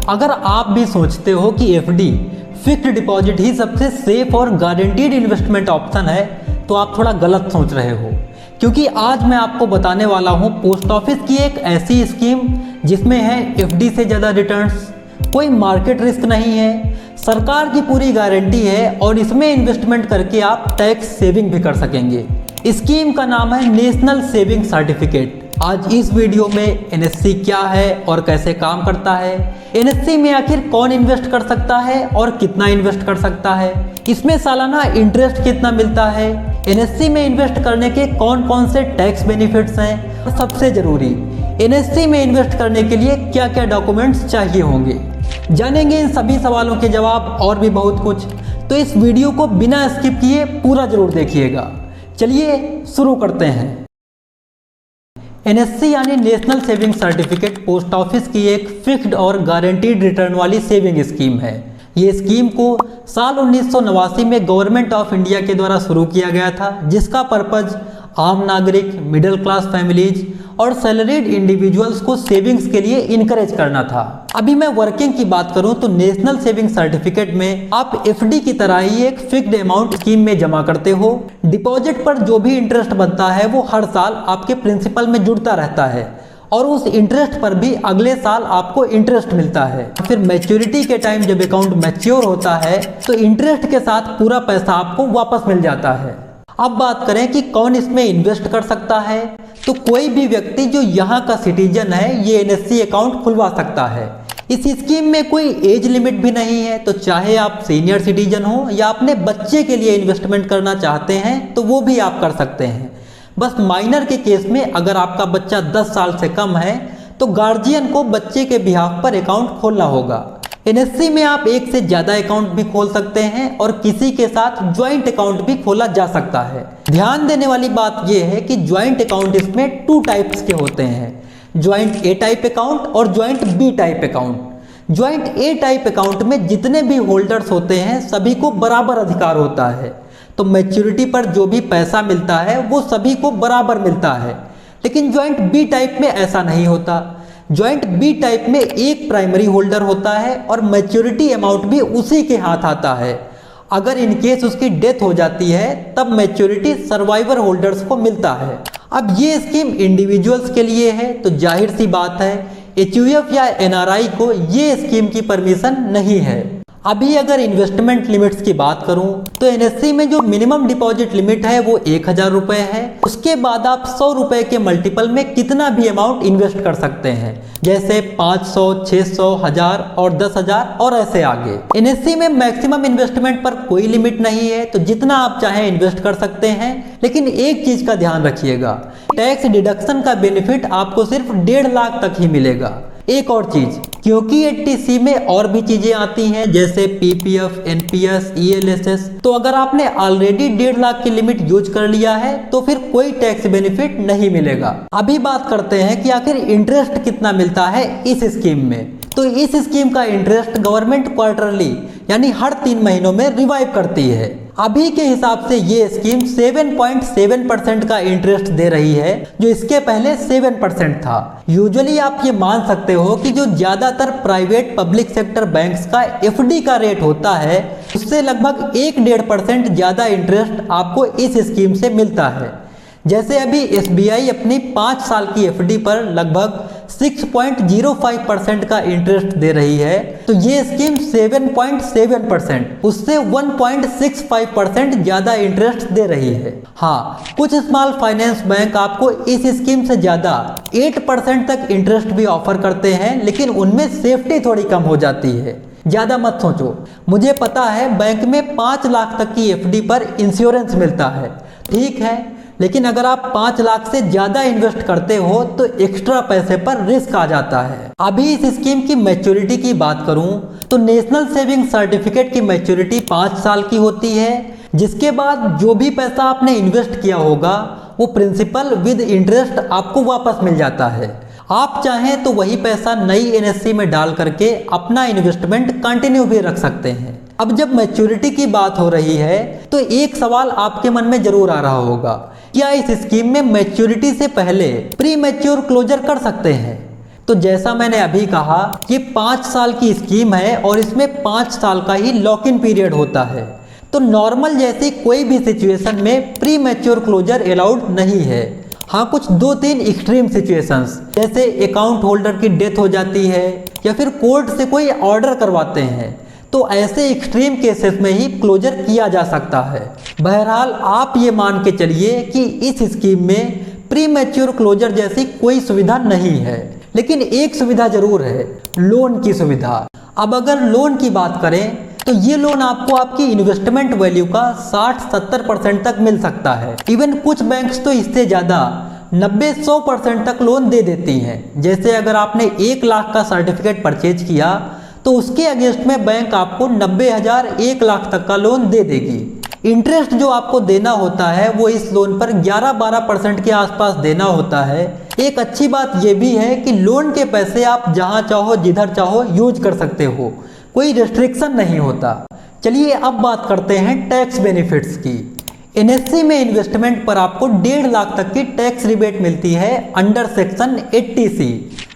अगर आप भी सोचते हो कि एफडी फिक्स्ड डिपॉजिट ही सबसे सेफ और गारंटीड इन्वेस्टमेंट ऑप्शन है, तो आप थोड़ा गलत सोच रहे हो, क्योंकि आज मैं आपको बताने वाला हूं पोस्ट ऑफिस की एक ऐसी स्कीम जिसमें है एफडी से ज़्यादा रिटर्न्स, कोई मार्केट रिस्क नहीं है, सरकार की पूरी गारंटी है और इसमें इन्वेस्टमेंट करके आप टैक्स सेविंग भी कर सकेंगे। स्कीम का नाम है नेशनल सेविंग सर्टिफिकेट। आज इस वीडियो में एनएससी क्या है और कैसे काम करता है, एनएससी में आखिर कौन इन्वेस्ट कर सकता है और कितना इन्वेस्ट कर सकता है, इसमें सालाना इंटरेस्ट कितना मिलता है, एनएससी में इन्वेस्ट करने के कौन कौन से टैक्स बेनिफिट्स हैं और सबसे ज़रूरी एनएससी में इन्वेस्ट करने के लिए क्या क्या डॉक्यूमेंट्स चाहिए होंगे, जानेंगे इन सभी सवालों के जवाब और भी बहुत कुछ। तो इस वीडियो को बिना स्किप किए पूरा जरूर देखिएगा। चलिए शुरू करते हैं। एनएससी यानी national saving certificate post office की एक फिक्स्ड और गारंटीड रिटर्न वाली सेविंग स्कीम है। ये स्कीम को साल 1989 में गवर्नमेंट ऑफ इंडिया के द्वारा शुरू किया गया था, जिसका पर्पज आम नागरिक, मिडिल क्लास फैमिलीज और सैलरीड इंडिविजुअल्स को सेविंग्स के लिए इनकरेज करना था। अभी मैं वर्किंग की बात करूं तो नेशनल सेविंग सर्टिफिकेट में आप एफडी की तरह ही एक फिक्स्ड अमाउंट स्कीम में जमा करते हो। डिपॉजिट पर जो भी इंटरेस्ट बनता है वो हर साल आपके प्रिंसिपल में जुड़ता रहता है और उस इंटरेस्ट पर भी अगले साल आपको इंटरेस्ट मिलता है। फिर मैच्योरिटी के टाइम जब अकाउंट मैच्योर होता है तो इंटरेस्ट के साथ पूरा पैसा आपको वापस मिल जाता है। अब बात करें कि कौन इसमें इन्वेस्ट कर सकता है, तो कोई भी व्यक्ति जो यहाँ का सिटीजन है ये एनएससी अकाउंट खुलवा सकता है। इस स्कीम में कोई एज लिमिट भी नहीं है, तो चाहे आप सीनियर सिटीजन हो या अपने बच्चे के लिए इन्वेस्टमेंट करना चाहते हैं तो वो भी आप कर सकते हैं। बस माइनर के केस में अगर आपका बच्चा 10 साल से कम है तो गार्जियन को बच्चे के बिहाफ पर अकाउंट खोलना होगा। एनएससी में आप एक से ज़्यादा अकाउंट भी खोल सकते हैं और किसी के साथ ज्वाइंट अकाउंट भी खोला जा सकता है। ध्यान देने वाली बात यह है कि ज्वाइंट अकाउंट इसमें 2 टाइप्स के होते हैं, ज्वाइंट ए टाइप अकाउंट और joint B type account. Joint A type account में जितने भी होल्डर्स होते हैं सभी को बराबर अधिकार होता है, तो मैच्योरिटी पर जो भी पैसा मिलता है वो सभी को बराबर मिलता है। लेकिन ज्वाइंट बी टाइप में ऐसा नहीं होता। ज्वाइंट बी टाइप में एक प्राइमरी होल्डर होता है और मैच्योरिटी अमाउंट भी उसी के हाथ आता है। अगर इन केस उसकी डेथ हो जाती है तब मैच्योरिटी सर्वाइवर होल्डर्स को मिलता है। अब ये स्कीम इंडिविजुअल्स के लिए है तो जाहिर सी बात है एचयूएफ या एनआरआई को ये स्कीम की परमिशन नहीं है। अभी अगर इन्वेस्टमेंट लिमिट्स की बात करूं तो एनएससी में जो मिनिमम डिपॉजिट लिमिट है वो 1000 रुपये है। उसके बाद आप 100 रुपये के मल्टीपल में कितना भी अमाउंट इन्वेस्ट कर सकते हैं, जैसे 500, 600, 1000 और 10,000 और ऐसे आगे। एनएससी में मैक्सिमम इन्वेस्टमेंट पर कोई लिमिट नहीं है, तो जितना आप चाहें इन्वेस्ट कर सकते हैं। लेकिन एक चीज का ध्यान रखिएगा, टैक्स डिडक्शन का बेनिफिट आपको सिर्फ 1.5 लाख तक ही मिलेगा। एक और चीज, क्योंकि 80C में और भी चीजें आती हैं जैसे पीपीएफ, एनपीएस, ईएलएसएस, तो अगर आपने ऑलरेडी 1.5 लाख की लिमिट यूज कर लिया है तो फिर कोई टैक्स बेनिफिट नहीं मिलेगा। अभी बात करते हैं कि आखिर इंटरेस्ट कितना मिलता है इस स्कीम में। तो इस स्कीम का इंटरेस्ट गवर्नमेंट क्वार्टरली यानी हर 3 महीनों में रिवाइव करती है। अभी के हिसाब से ये स्कीम 7.7% का इंटरेस्ट दे रही है, जो इसके पहले 7% था। यूजुअली आप ये मान सकते हो कि जो ज्यादातर प्राइवेट पब्लिक सेक्टर बैंक्स का एफडी का रेट होता है उससे लगभग 1-1.5% ज्यादा इंटरेस्ट आपको इस स्कीम से मिलता है। जैसे अभी एसबीआई अपनी 5 साल की एफडी पर लगभग 6.05% का इंटरेस्ट दे रही है, तो ये स्कीम 7.7% उससे 1.65% ज्यादा इंटरेस्ट दे रही है। हाँ, कुछ स्मॉल फाइनेंस बैंक आपको इस स्कीम से ज्यादा 8% तक इंटरेस्ट भी ऑफर करते हैं, लेकिन उनमें सेफ्टी थोड़ी कम हो जाती है। ज्यादा मत सोचो, मुझे पता है बैंक में 5 लाख तक की एफडी पर इंश्योरेंस मिलता है, ठीक है, लेकिन अगर आप 5 लाख से ज्यादा इन्वेस्ट करते हो तो एक्स्ट्रा पैसे पर रिस्क आ जाता है। अभी इस स्कीम की मैच्योरिटी की बात करूं तो नेशनल सेविंग सर्टिफिकेट की मैच्योरिटी 5 साल की होती है, जिसके बाद जो भी पैसा आपने इन्वेस्ट किया होगा वो प्रिंसिपल विद इंटरेस्ट आपको वापस मिल जाता है। आप चाहें तो वही पैसा नई एनएससी में डाल करके अपना इन्वेस्टमेंट कंटिन्यू भी रख सकते हैं। अब जब मैच्योरिटी की बात हो रही है तो एक सवाल आपके मन में जरूर आ रहा होगा, क्या इस स्कीम में मैच्योरिटी से पहले प्री मैच्योर क्लोजर कर सकते हैं? तो जैसा मैंने अभी कहा, ये 5 साल की स्कीम है और इसमें 5 साल का ही लॉक इन पीरियड होता है। तो नॉर्मल जैसी कोई भी सिचुएशन में प्री मैच्योर क्लोजर अलाउड नहीं है। हाँ, कुछ 2-3 एक्सट्रीम सिचुएशंस, जैसे अकाउंट होल्डर की डेथ हो जाती है या फिर कोर्ट से कोई ऑर्डर करवाते हैं, तो ऐसे एक्सट्रीम केसेस में ही क्लोजर किया जा सकता है। बहरहाल आप ये मान के चलिए कि इस स्कीम में प्री मैच्योर क्लोजर जैसी कोई सुविधा नहीं है, लेकिन एक सुविधा जरूर है, लोन की सुविधा। अब अगर लोन की बात करें तो ये लोन आपको आपकी इन्वेस्टमेंट वैल्यू का 60-70% तक मिल सकता है। इवन कुछ बैंक्स तो इससे ज़्यादा 90-100% तक लोन दे देती हैं। जैसे अगर आपने 1 लाख का सर्टिफिकेट परचेज किया तो उसके अगेंस्ट में बैंक आपको 90,000 1 लाख तक का लोन दे देगी। इंटरेस्ट जो आपको देना होता है वो इस लोन पर 11-12% के आसपास देना होता है। एक अच्छी बात यह भी है कि लोन के पैसे आप जहां चाहो जिधर चाहो यूज कर सकते हो, कोई रेस्ट्रिक्शन नहीं होता। चलिए अब बात करते हैं टैक्स बेनिफिट्स की। एनएससी में इन्वेस्टमेंट पर आपको 1.5 लाख तक की टैक्स रिबेट मिलती है अंडर सेक्शन 80C।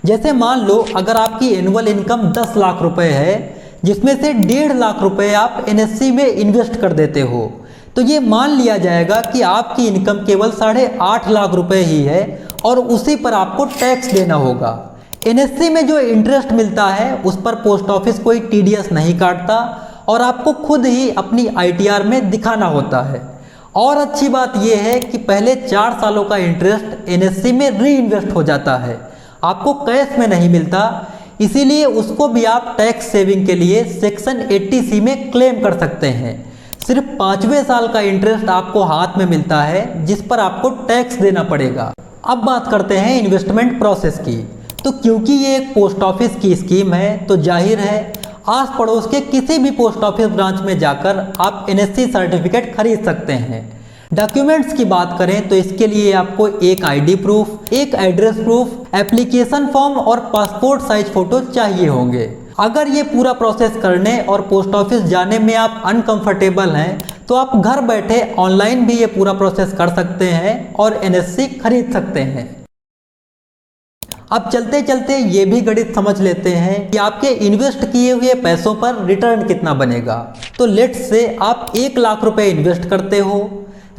जैसे मान लो अगर आपकी एनुअल इनकम 10 लाख रुपए है, जिसमें से 1.5 लाख रुपए आप एनएससी में इन्वेस्ट कर देते हो, तो ये मान लिया जाएगा कि आपकी इनकम केवल 8.5 लाख रुपए ही है और उसी पर आपको टैक्स देना होगा। एनएससी में जो इंटरेस्ट मिलता है उस पर पोस्ट ऑफिस कोई टीडीएस नहीं काटता और आपको खुद ही अपनी आईटीआर में दिखाना होता है। और अच्छी बात यह है कि पहले 4 सालों का इंटरेस्ट एनएससी में री इन्वेस्ट हो जाता है, आपको कैश में नहीं मिलता, इसीलिए उसको भी आप टैक्स सेविंग के लिए सेक्शन 80C में क्लेम कर सकते हैं। सिर्फ 5वें साल का इंटरेस्ट आपको हाथ में मिलता है, जिस पर आपको टैक्स देना पड़ेगा। अब बात करते हैं इन्वेस्टमेंट प्रोसेस की। तो क्योंकि ये एक पोस्ट ऑफिस की स्कीम है, तो जाहिर है आस पड़ोस के किसी भी पोस्ट ऑफिस ब्रांच में जाकर आप एनएससी सर्टिफिकेट खरीद सकते हैं। डॉक्यूमेंट्स की बात करें तो इसके लिए आपको एक आईडी प्रूफ, एक एड्रेस प्रूफ, एप्लीकेशन फॉर्म और पासपोर्ट साइज फोटो चाहिए होंगे। अगर ये पूरा प्रोसेस करने और पोस्ट ऑफिस जाने में आप अनकंफर्टेबल हैं, तो आप घर बैठे ऑनलाइन भी ये पूरा प्रोसेस कर सकते हैं और एनएससी खरीद सकते हैं। अब चलते चलते ये भी गणित समझ लेते हैं कि आपके इन्वेस्ट किए हुए पैसों पर रिटर्न कितना बनेगा। तो लेट्स से आप 1 लाख रुपए इन्वेस्ट करते हो,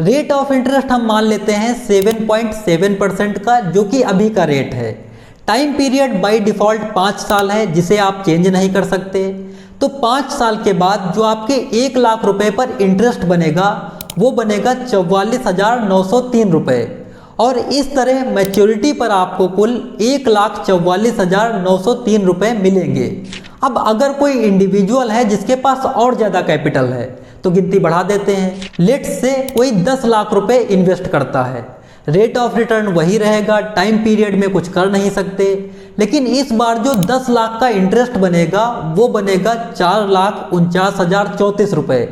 रेट ऑफ इंटरेस्ट हम मान लेते हैं 7.7% का, जो कि अभी का रेट है। टाइम पीरियड बाय डिफ़ॉल्ट 5 साल है, जिसे आप चेंज नहीं कर सकते। तो 5 साल के बाद जो आपके 1 लाख रुपए पर इंटरेस्ट बनेगा वो बनेगा 44,903 रुपये। और इस तरह मैच्योरिटी पर आपको कुल 1,44,903 रुपये मिलेंगे। अब अगर कोई इंडिविजुअल है जिसके पास और ज़्यादा कैपिटल है तो गिनती बढ़ा देते हैं। लेट्स से कोई 10 लाख रुपए इन्वेस्ट करता है, रेट ऑफ रिटर्न वही रहेगा, टाइम पीरियड में कुछ कर नहीं सकते, लेकिन इस बार जो 10 लाख का इंटरेस्ट बनेगा वो बनेगा 4,49,034 रुपये।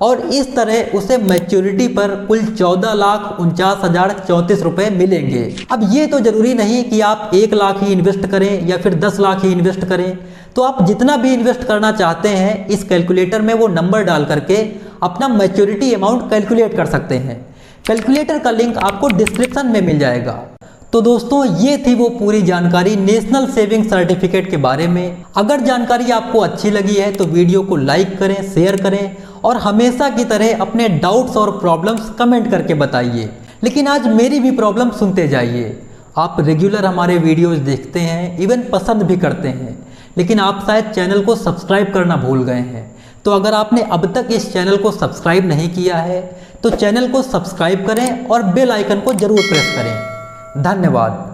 और इस तरह उसे मैच्योरिटी पर कुल 14,49,034 रुपये मिलेंगे। अब ये तो जरूरी नहीं कि आप 1 लाख ही इन्वेस्ट करें या फिर 10 लाख ही इन्वेस्ट करें, तो आप जितना भी इन्वेस्ट करना चाहते हैं इस कैलकुलेटर में वो नंबर डाल करके अपना मैच्योरिटी अमाउंट कैलकुलेट कर सकते हैं। कैलकुलेटर का लिंक आपको डिस्क्रिप्शन में मिल जाएगा। तो दोस्तों ये थी वो पूरी जानकारी नेशनल सेविंग सर्टिफिकेट के बारे में। अगर जानकारी आपको अच्छी लगी है तो वीडियो को लाइक करें, शेयर करें और हमेशा की तरह अपने डाउट्स और प्रॉब्लम्स कमेंट करके बताइए। लेकिन आज मेरी भी प्रॉब्लम सुनते जाइए। आप रेगुलर हमारे वीडियोस देखते हैं, इवन पसंद भी करते हैं, लेकिन आप शायद चैनल को सब्सक्राइब करना भूल गए हैं। तो अगर आपने अब तक इस चैनल को सब्सक्राइब नहीं किया है तो चैनल को सब्सक्राइब करें और बेल आइकन को जरूर प्रेस करें। धन्यवाद।